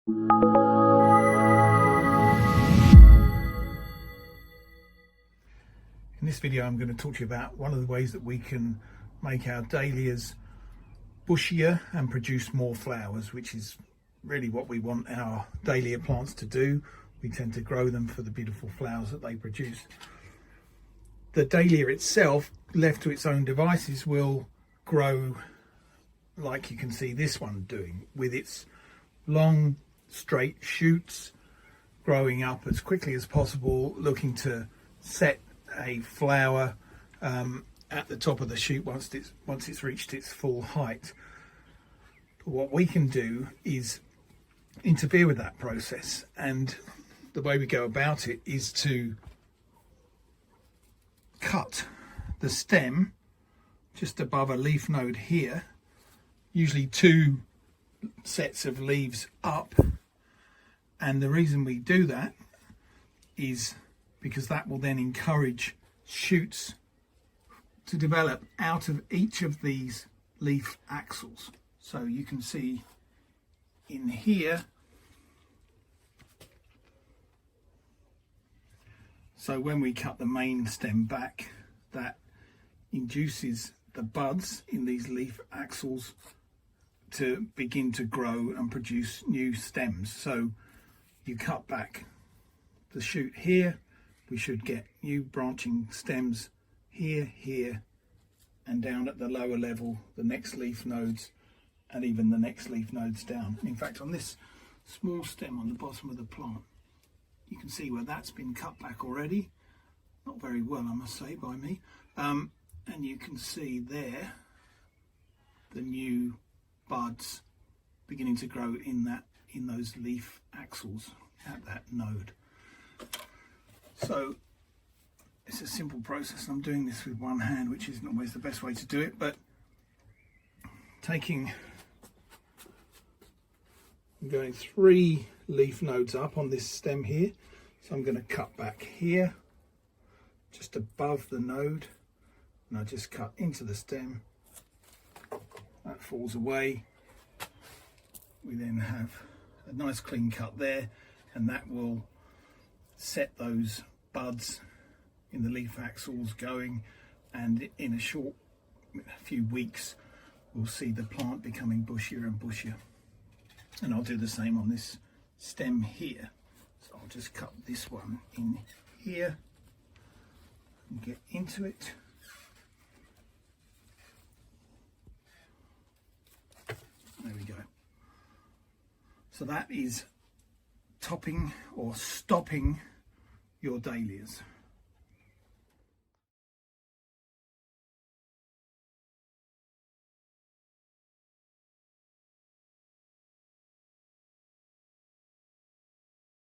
In this video I'm going to talk to you about one of the ways that we can make our dahlias bushier and produce more flowers, which is really what we want our dahlia plants to do. We tend to grow them for the beautiful flowers that they produce. The dahlia itself, left to its own devices, will grow like you can see this one doing, with its long straight shoots growing up as quickly as possible, looking to set a flower at the top of the shoot once it's reached its full height. But what we can do is interfere with that process, and the way we go about it is to cut the stem just above a leaf node here, usually 2 sets of leaves up. And the reason we do that is because that will then encourage shoots to develop out of each of these leaf axils. So you can see in here, so when we cut the main stem back, that induces the buds in these leaf axils to begin to grow and produce new stems. So you cut back the shoot here, we should get new branching stems here, here, and down at the lower level, the next leaf nodes, and even the next leaf nodes down. In fact, on this small stem on the bottom of the plant, you can see where that's been cut back already. Not very well, I must say, by me. And you can see there the new buds beginning to grow in those leaf axils at that node. So it's a simple process. I'm doing this with one hand, which isn't always the best way to do it, but I'm going 3 leaf nodes up on this stem here. So I'm going to cut back here, just above the node, and I just cut into the stem. That falls away. We then have a nice clean cut there, and that will set those buds in the leaf axils going, and in a few weeks we'll see the plant becoming bushier and bushier. And I'll do the same on this stem here. So I'll just cut this one in here and get into it. There we go. So that is topping or stopping your dahlias.